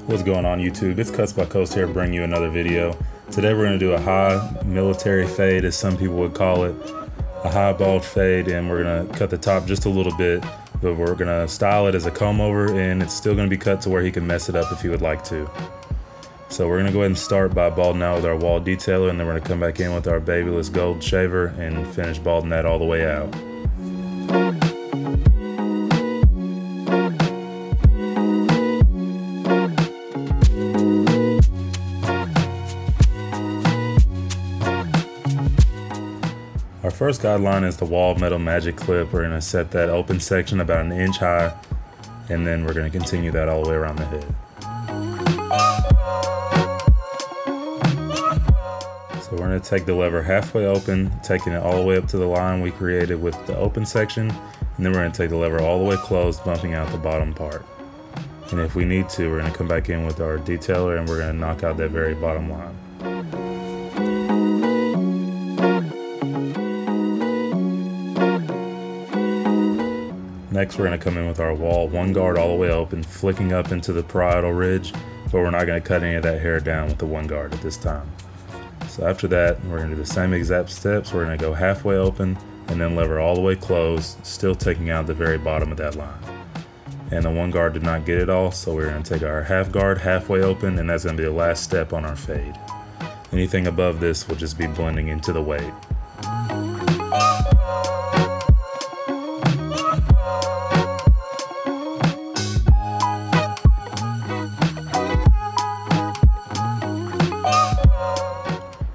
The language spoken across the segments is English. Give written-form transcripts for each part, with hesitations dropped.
What's going on YouTube? It's CutsbyCoast here bringing you another video. Today we're going to do a high military fade, as some people would call it. A high bald fade, and we're going to cut the top just a little bit, but we're going to style it as a comb over, and it's still going to be cut to where he can mess it up if he would like to. So we're going to go ahead and start by balding out with our wall detailer, and then we're going to come back in with our babyless gold shaver and finish balding that all the way out. Our first guideline is the wall metal magic clip. We're going to set that open section about an inch high, and then we're going to continue that all the way around the head. So we're going to take the lever halfway open, taking it all the way up to the line we created with the open section, and then we're going to take the lever all the way closed, bumping out the bottom part. And if we need to, we're going to come back in with our detailer and we're going to knock out that very bottom line. Next, we're going to come in with our wall one guard all the way open, flicking up into the parietal ridge, but we're not going to cut any of that hair down with the one guard at this time. So after that, we're going to do the same exact steps. We're going to go halfway open and then lever all the way closed, still taking out the very bottom of that line. And the one guard did not get it all, so we're going to take our half guard halfway open, and that's going to be the last step on our fade. Anything above this will just be blending into the weight.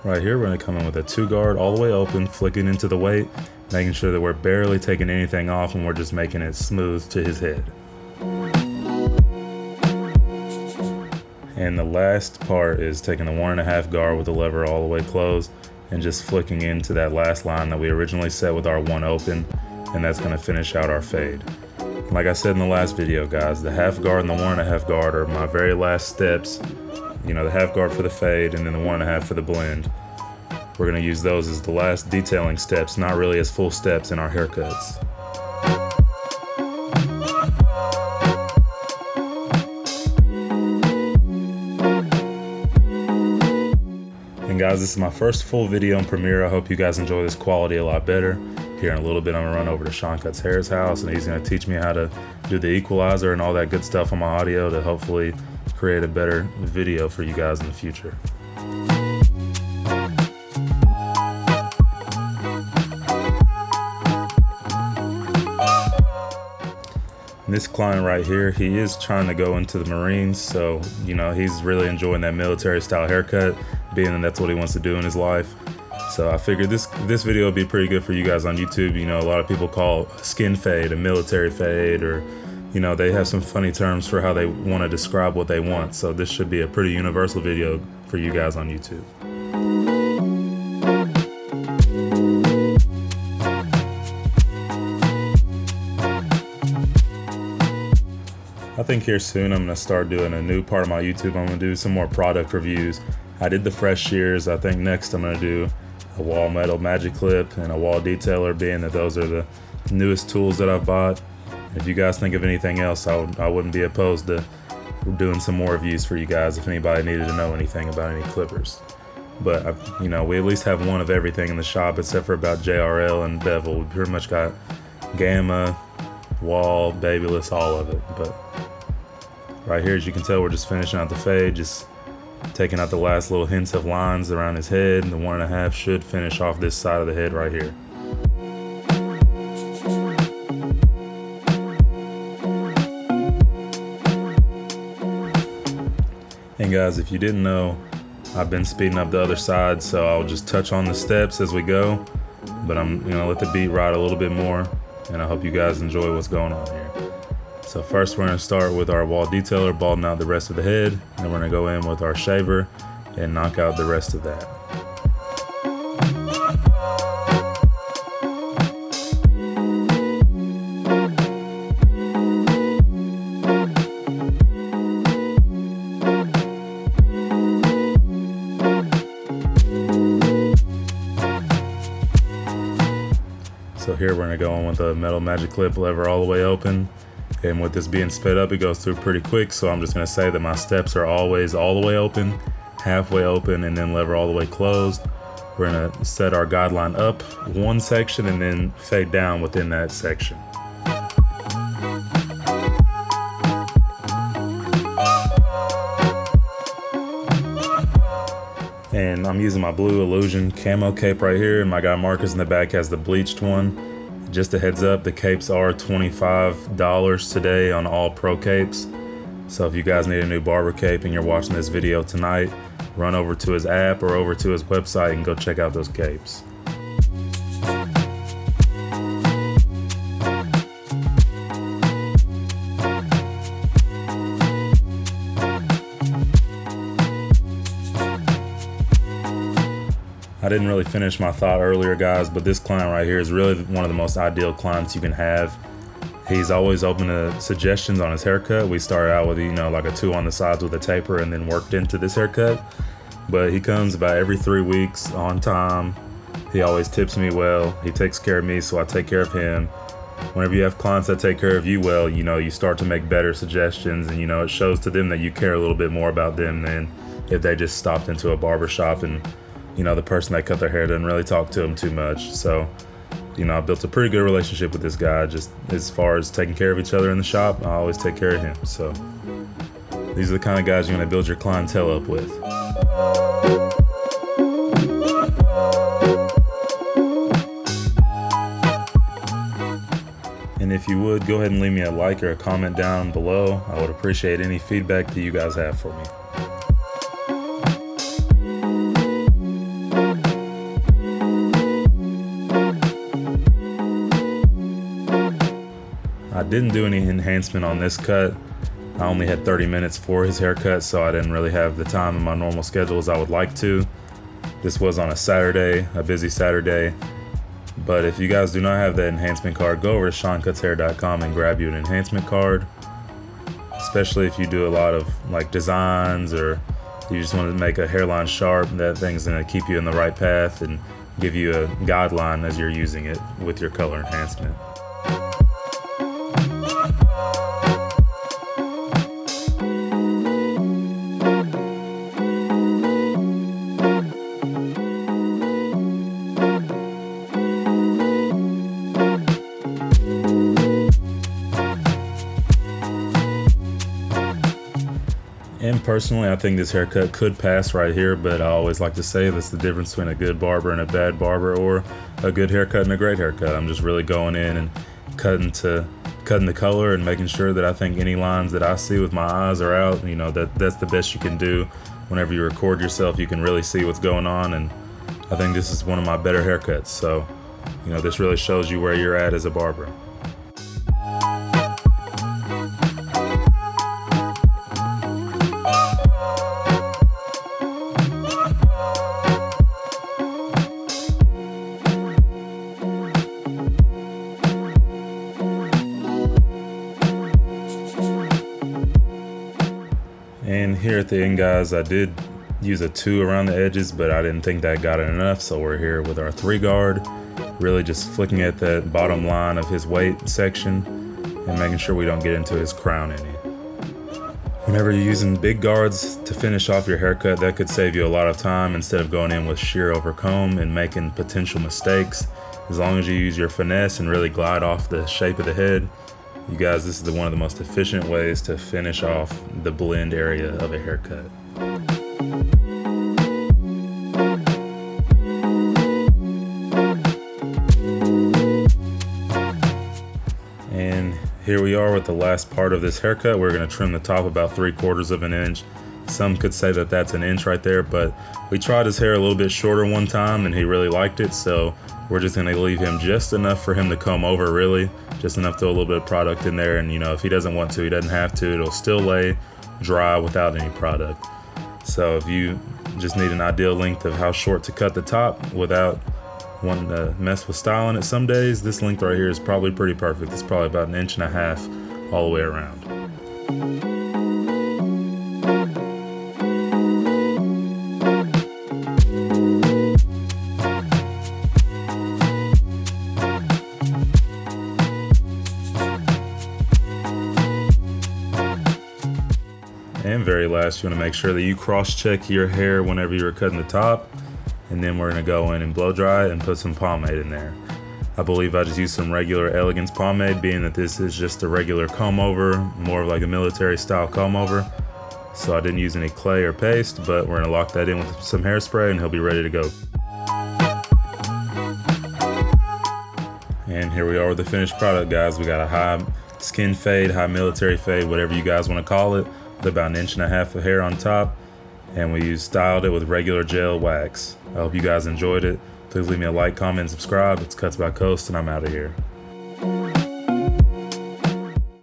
Right here, we're going to come in with a two guard all the way open, flicking into the weight, making sure that we're barely taking anything off and we're just making it smooth to his head. And the last part is taking the 1.5 guard with the lever all the way closed and just flicking into that last line that we originally set with our one open, and that's going to finish out our fade. Like I said in the last video, guys, the half guard and the 1.5 guard are my very last steps. You know, the half guard for the fade and then the 1.5 for the blend. We're going to use those as the last detailing steps, not really as full steps in our haircuts. And guys, this is my first full video in Premiere. I hope you guys enjoy this quality a lot better. Here in a little bit, I'm gonna run over to Sean Cuts Hair's house, and he's gonna teach me how to do the equalizer and all that good stuff on my audio to hopefully create a better video for you guys in the future. And this client right here, he is trying to go into the Marines, so you know, he's really enjoying that military style haircut, being that that's what he wants to do in his life. So I figured this video would be pretty good for you guys on YouTube. You know, a lot of people call a skin fade a military fade, or you know, they have some funny terms for how they want to describe what they want. So this should be a pretty universal video for you guys on YouTube. I think here soon I'm going to start doing a new part of my YouTube. I'm going to do some more product reviews. I did the fresh shears. I think next I'm going to do a wall metal magic clip and a wall detailer, being that those are the newest tools that I've bought. If you guys think of anything else, I wouldn't be opposed to doing some more reviews for you guys if anybody needed to know anything about any clippers. But, you know, we at least have one of everything in the shop except for about JRL and bevel. We pretty much got gamma, wall, babyless, all of it. But right here, as you can tell, we're just finishing out the fade, just taking out the last little hints of lines around his head. And the 1.5 should finish off this side of the head right here. And guys, if you didn't know, I've been speeding up the other side, so I'll just touch on the steps as we go. But I'm gonna let the beat ride a little bit more, and I hope you guys enjoy what's going on here. So first we're gonna start with our wall detailer, balding out the rest of the head. Then we're gonna go in with our shaver and knock out the rest of that. So here we're gonna go in with a metal magic clip lever all the way open, And with this being sped up, it goes through pretty quick. So I'm just gonna say that my steps are always all the way open, halfway open, and then lever all the way closed. We're gonna set our guideline up one section and then fade down within that section. And I'm using my blue Illusion camo cape right here, and my guy Marcus in the back has the bleached one. Just a heads up, the capes are $25 today on all pro capes. So if you guys need a new barber cape and you're watching this video tonight, run over to his app or over to his website and go check out those capes. I didn't really finish my thought earlier, guys, but this client right here is really one of the most ideal clients you can have. He's always open to suggestions on his haircut. We started out with, like a 2 on the sides with a taper and then worked into this haircut. But he comes about every 3 weeks on time. He always tips me well. He takes care of me, so I take care of him. Whenever you have clients that take care of you well, you start to make better suggestions, and it shows to them that you care a little bit more about them than if they just stopped into a barbershop and the person that cut their hair didn't really talk to them too much. So, I built a pretty good relationship with this guy. Just as far as taking care of each other in the shop, I always take care of him. So, these are the kind of guys you're going to build your clientele up with. And if you would, go ahead and leave me a like or a comment down below. I would appreciate any feedback that you guys have for me. I didn't do any enhancement on this cut. I only had 30 minutes for his haircut, so I didn't really have the time in my normal schedule as I would like to. This was on a Saturday, a busy Saturday. But if you guys do not have that enhancement card, go over to SeanCutsHair.com and grab you an enhancement card. Especially if you do a lot of designs, or you just want to make a hairline sharp. That thing's gonna keep you in the right path and give you a guideline as you're using it with your color enhancement. And personally, I think this haircut could pass right here, but I always like to say that's the difference between a good barber and a bad barber, or a good haircut and a great haircut. I'm just really going in and cutting the color and making sure that I think any lines that I see with my eyes are out. That's the best you can do. Whenever you record yourself, you can really see what's going on, and I think this is one of my better haircuts. So, this really shows you where you're at as a barber. And here at the end, guys, I did use a 2 around the edges, but I didn't think that got it enough, so we're here with our 3 guard, really just flicking at that bottom line of his weight section and making sure we don't get into his crown any. Whenever you're using big guards to finish off your haircut, that could save you a lot of time instead of going in with shear over comb and making potential mistakes. As long as you use your finesse and really glide off the shape of the head, you guys, this is one of the most efficient ways to finish off the blend area of a haircut. And here we are with the last part of this haircut. We're going to trim the top about 3/4 of an inch. Some could say that that's an inch right there, but we tried his hair a little bit shorter one time and he really liked it, so we're just going to leave him just enough for him to comb over, really. Just enough to throw a little bit of product in there, and if he doesn't want to, he doesn't have to. It'll still lay dry without any product. So if you just need an ideal length of how short to cut the top without wanting to mess with styling it some days, this length right here is probably pretty perfect. It's probably about 1.5 inches all the way around. And very last, you want to make sure that you cross-check your hair whenever you're cutting the top. And then we're going to go in and blow dry it and put some pomade in there. I believe I just used some regular Elegance pomade, being that this is just a regular comb-over, more of like a military-style comb-over. So I didn't use any clay or paste, but we're going to lock that in with some hairspray and he'll be ready to go. And here we are with the finished product, guys. We got a high skin fade, high military fade, whatever you guys want to call it, with about 1.5 inches of hair on top. And we styled it with regular gel wax. I hope you guys enjoyed it. Please leave me a like, comment, and subscribe. It's Cuts by Coast, and I'm out of here.